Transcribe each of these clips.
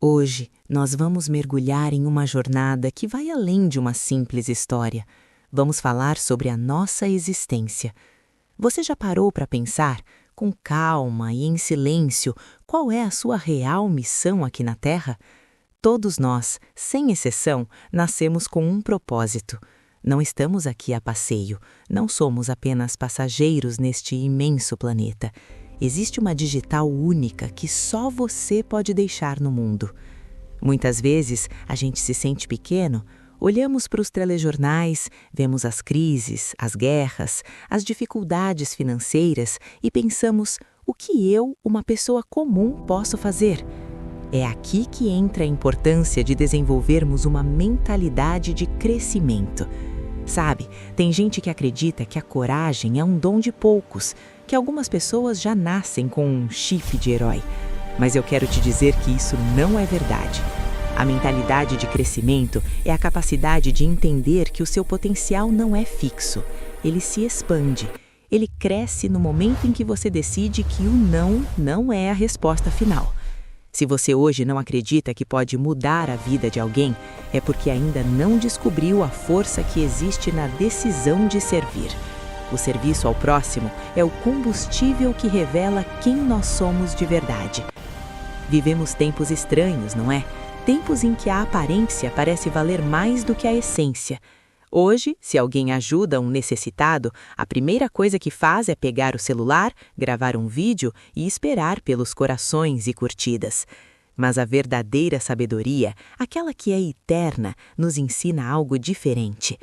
Hoje, nós vamos mergulhar em uma jornada que vai além de uma simples história. Vamos falar sobre a nossa existência. Você já parou para pensar, com calma e em silêncio, qual é a sua real missão aqui na Terra? Todos nós, sem exceção, nascemos com um propósito. Não estamos aqui a passeio, não somos apenas passageiros neste imenso planeta. Existe uma digital única que só você pode deixar no mundo. Muitas vezes, a gente se sente pequeno, olhamos para os telejornais, vemos as crises, as guerras, as dificuldades financeiras e pensamos: o que eu, uma pessoa comum, posso fazer? É aqui que entra a importância de desenvolvermos uma mentalidade de crescimento. Sabe, tem gente que acredita que a coragem é um dom de poucos, que algumas pessoas já nascem com um chip de herói. Mas eu quero te dizer que isso não é verdade. A mentalidade de crescimento é a capacidade de entender que o seu potencial não é fixo. Ele se expande. Ele cresce no momento em que você decide que o não é a resposta final. Se você hoje não acredita que pode mudar a vida de alguém, é porque ainda não descobriu a força que existe na decisão de servir. O serviço ao próximo é o combustível que revela quem nós somos de verdade. Vivemos tempos estranhos, não é? Tempos em que a aparência parece valer mais do que a essência. Hoje, se alguém ajuda um necessitado, a primeira coisa que faz é pegar o celular, gravar um vídeo e esperar pelos corações e curtidas. Mas a verdadeira sabedoria, aquela que é eterna, nos ensina algo diferente.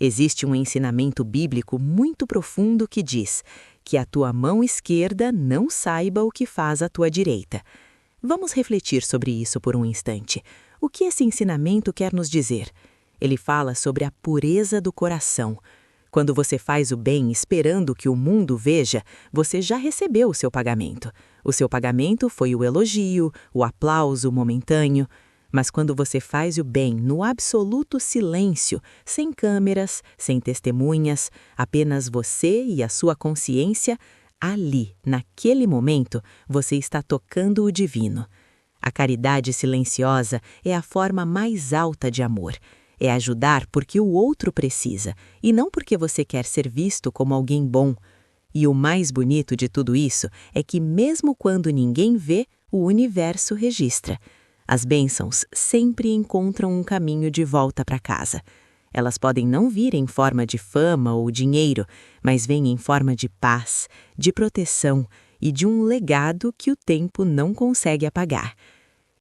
Existe um ensinamento bíblico muito profundo que diz que a tua mão esquerda não saiba o que faz a tua direita. Vamos refletir sobre isso por um instante. O que esse ensinamento quer nos dizer? Ele fala sobre a pureza do coração. Quando você faz o bem esperando que o mundo veja, você já recebeu o seu pagamento. O seu pagamento foi o elogio, o aplauso momentâneo. Mas quando você faz o bem no absoluto silêncio, sem câmeras, sem testemunhas, apenas você e a sua consciência, ali, naquele momento, você está tocando o divino. A caridade silenciosa é a forma mais alta de amor. É ajudar porque o outro precisa, e não porque você quer ser visto como alguém bom. E o mais bonito de tudo isso é que mesmo quando ninguém vê, o universo registra. As bênçãos sempre encontram um caminho de volta para casa. Elas podem não vir em forma de fama ou dinheiro, mas vêm em forma de paz, de proteção e de um legado que o tempo não consegue apagar.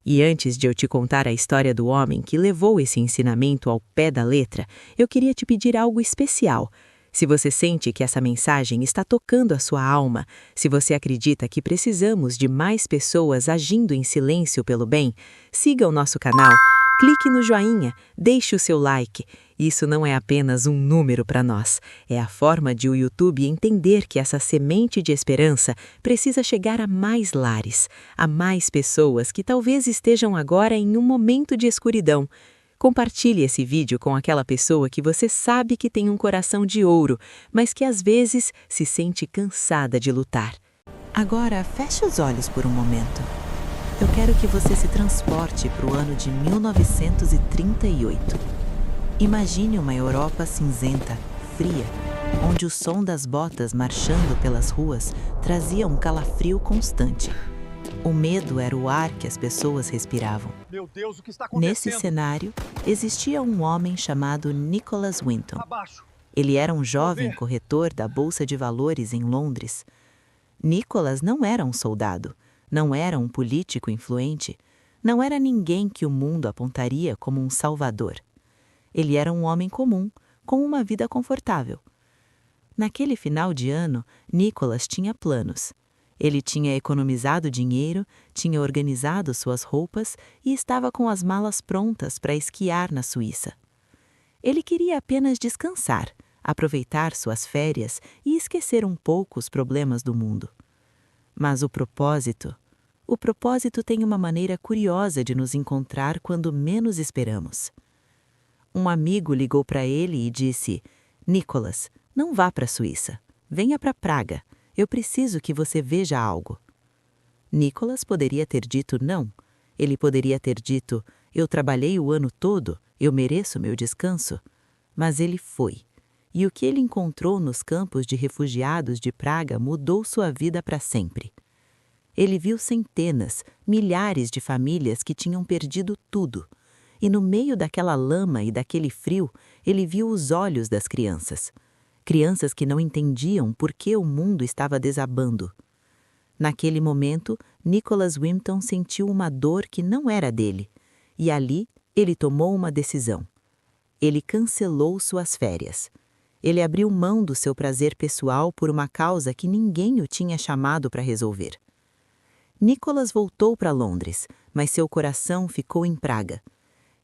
E antes de eu te contar a história do homem que levou esse ensinamento ao pé da letra, eu queria te pedir algo especial. Se você sente que essa mensagem está tocando a sua alma, se você acredita que precisamos de mais pessoas agindo em silêncio pelo bem, siga o nosso canal, clique no joinha, deixe o seu like. Isso não é apenas um número para nós, é a forma de o YouTube entender que essa semente de esperança precisa chegar a mais lares, a mais pessoas que talvez estejam agora em um momento de escuridão. Compartilhe esse vídeo com aquela pessoa que você sabe que tem um coração de ouro, mas que às vezes se sente cansada de lutar. Agora, feche os olhos por um momento. Eu quero que você se transporte para o ano de 1938. Imagine uma Europa cinzenta, fria, onde o som das botas marchando pelas ruas trazia um calafrio constante. O medo era o ar que as pessoas respiravam. Meu Deus, o que está acontecendo? Nesse cenário, existia um homem chamado Nicholas Winton. Abaixo. Ele era um jovem corretor da Bolsa de Valores em Londres. Nicholas não era um soldado, não era um político influente, não era ninguém que o mundo apontaria como um salvador. Ele era um homem comum, com uma vida confortável. Naquele final de ano, Nicholas tinha planos. Ele tinha economizado dinheiro, tinha organizado suas roupas e estava com as malas prontas para esquiar na Suíça. Ele queria apenas descansar, aproveitar suas férias e esquecer um pouco os problemas do mundo. Mas o propósito tem uma maneira curiosa de nos encontrar quando menos esperamos. Um amigo ligou para ele e disse: Nicholas, não vá para a Suíça, venha para Praga. Eu preciso que você veja algo. Nicholas poderia ter dito não. Ele poderia ter dito: eu trabalhei o ano todo, eu mereço meu descanso. Mas ele foi. E o que ele encontrou nos campos de refugiados de Praga mudou sua vida para sempre. Ele viu centenas, milhares de famílias que tinham perdido tudo. E no meio daquela lama e daquele frio, ele viu os olhos das crianças. Crianças que não entendiam por que o mundo estava desabando. Naquele momento, Nicholas Winton sentiu uma dor que não era dele. E ali, ele tomou uma decisão. Ele cancelou suas férias. Ele abriu mão do seu prazer pessoal por uma causa que ninguém o tinha chamado para resolver. Nicholas voltou para Londres, mas seu coração ficou em Praga.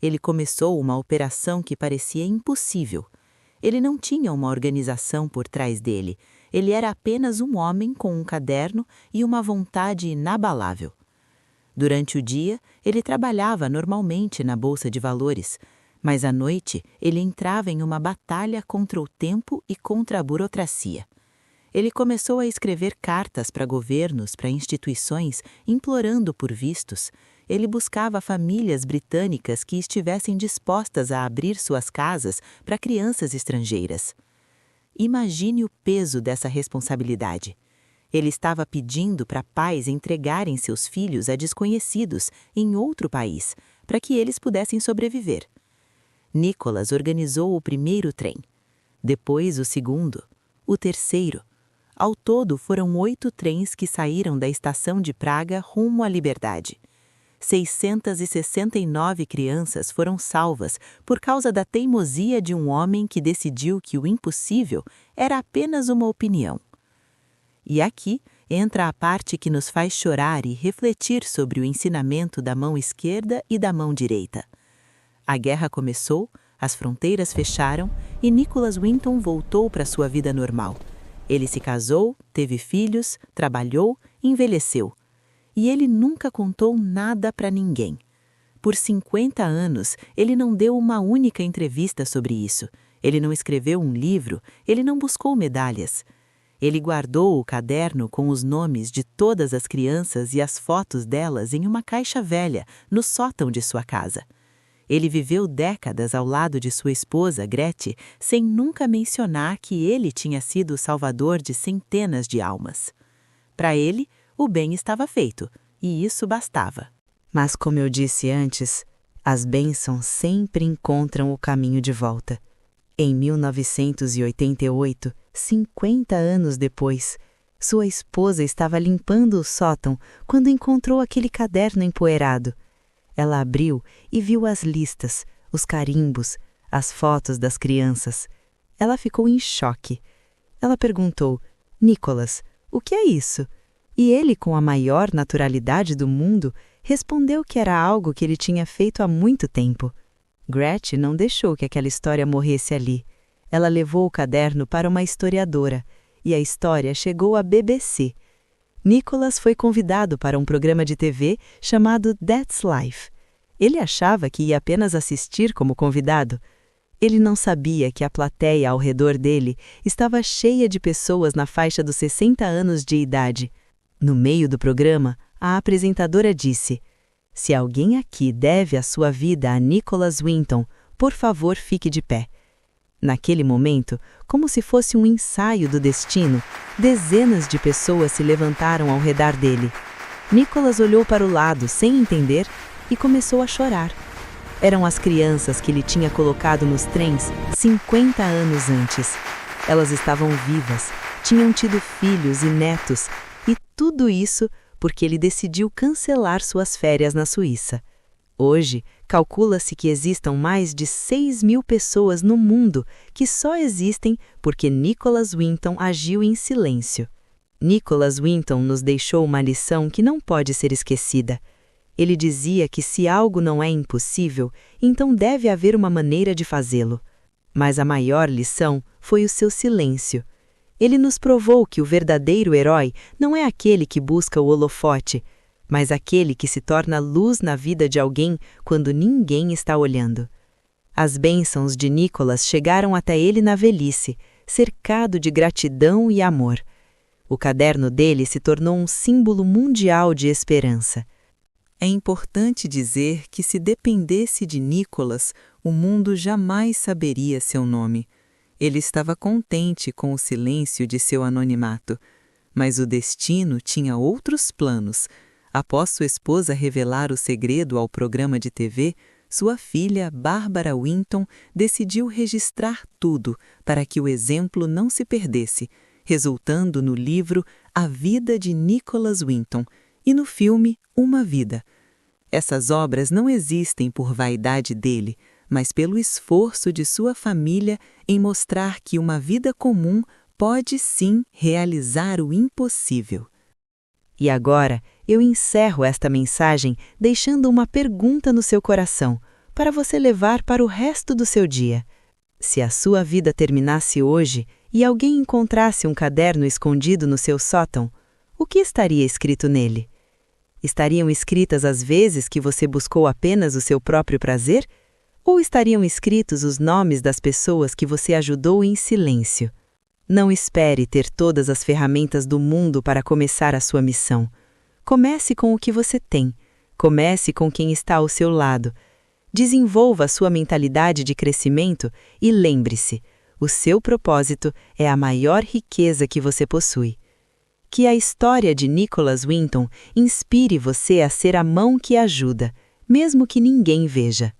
Ele começou uma operação que parecia impossível. Ele não tinha uma organização por trás dele. Ele era apenas um homem com um caderno e uma vontade inabalável. Durante o dia, ele trabalhava normalmente na Bolsa de Valores, mas à noite ele entrava em uma batalha contra o tempo e contra a burocracia. Ele começou a escrever cartas para governos, para instituições, implorando por vistos. Ele buscava famílias britânicas que estivessem dispostas a abrir suas casas para crianças estrangeiras. Imagine o peso dessa responsabilidade. Ele estava pedindo para pais entregarem seus filhos a desconhecidos em outro país, para que eles pudessem sobreviver. Nicholas organizou o primeiro trem, depois o segundo, o terceiro. Ao todo, foram 8 trens que saíram da estação de Praga rumo à liberdade. 669 crianças foram salvas por causa da teimosia de um homem que decidiu que o impossível era apenas uma opinião. E aqui entra a parte que nos faz chorar e refletir sobre o ensinamento da mão esquerda e da mão direita. A guerra começou, as fronteiras fecharam e Nicholas Winton voltou para sua vida normal. Ele se casou, teve filhos, trabalhou, envelheceu. E ele nunca contou nada para ninguém. Por 50 anos, ele não deu uma única entrevista sobre isso. Ele não escreveu um livro, ele não buscou medalhas. Ele guardou o caderno com os nomes de todas as crianças e as fotos delas em uma caixa velha, no sótão de sua casa. Ele viveu décadas ao lado de sua esposa, Grete, sem nunca mencionar que ele tinha sido o salvador de centenas de almas. Para ele, o bem estava feito, e isso bastava. Mas, como eu disse antes, as bênçãos sempre encontram o caminho de volta. Em 1988, 50 anos depois, sua esposa estava limpando o sótão quando encontrou aquele caderno empoeirado. Ela abriu e viu as listas, os carimbos, as fotos das crianças. Ela ficou em choque. Ela perguntou: Nicholas, o que é isso? E ele, com a maior naturalidade do mundo, respondeu que era algo que ele tinha feito há muito tempo. Gretchen não deixou que aquela história morresse ali. Ela levou o caderno para uma historiadora, e a história chegou à BBC. Nicholas foi convidado para um programa de TV chamado That's Life. Ele achava que ia apenas assistir como convidado. Ele não sabia que a plateia ao redor dele estava cheia de pessoas na faixa dos 60 anos de idade. No meio do programa, a apresentadora disse: "Se alguém aqui deve a sua vida a Nicholas Winton, por favor, fique de pé." Naquele momento, como se fosse um ensaio do destino, dezenas de pessoas se levantaram ao redor dele. Nicholas olhou para o lado sem entender e começou a chorar. Eram as crianças que ele tinha colocado nos trens 50 anos antes. Elas estavam vivas, tinham tido filhos e netos, e tudo isso porque ele decidiu cancelar suas férias na Suíça. Hoje, calcula-se que existam mais de 6.000 pessoas no mundo que só existem porque Nicholas Winton agiu em silêncio. Nicholas Winton nos deixou uma lição que não pode ser esquecida. Ele dizia que se algo não é impossível, então deve haver uma maneira de fazê-lo. Mas a maior lição foi o seu silêncio. Ele nos provou que o verdadeiro herói não é aquele que busca o holofote, mas aquele que se torna luz na vida de alguém quando ninguém está olhando. As bênçãos de Nicholas chegaram até ele na velhice, cercado de gratidão e amor. O caderno dele se tornou um símbolo mundial de esperança. É importante dizer que se dependesse de Nicholas, o mundo jamais saberia seu nome. Ele estava contente com o silêncio de seu anonimato. Mas o destino tinha outros planos. Após sua esposa revelar o segredo ao programa de TV, sua filha, Barbara Winton, decidiu registrar tudo para que o exemplo não se perdesse, resultando no livro A Vida de Nicholas Winton e no filme Uma Vida. Essas obras não existem por vaidade dele, mas pelo esforço de sua família em mostrar que uma vida comum pode sim realizar o impossível. E agora, eu encerro esta mensagem deixando uma pergunta no seu coração, para você levar para o resto do seu dia. Se a sua vida terminasse hoje e alguém encontrasse um caderno escondido no seu sótão, o que estaria escrito nele? Estariam escritas as vezes que você buscou apenas o seu próprio prazer? Ou estariam escritos os nomes das pessoas que você ajudou em silêncio? Não espere ter todas as ferramentas do mundo para começar a sua missão. Comece com o que você tem. Comece com quem está ao seu lado. Desenvolva a sua mentalidade de crescimento e lembre-se, o seu propósito é a maior riqueza que você possui. Que a história de Nicholas Winton inspire você a ser a mão que ajuda, mesmo que ninguém veja.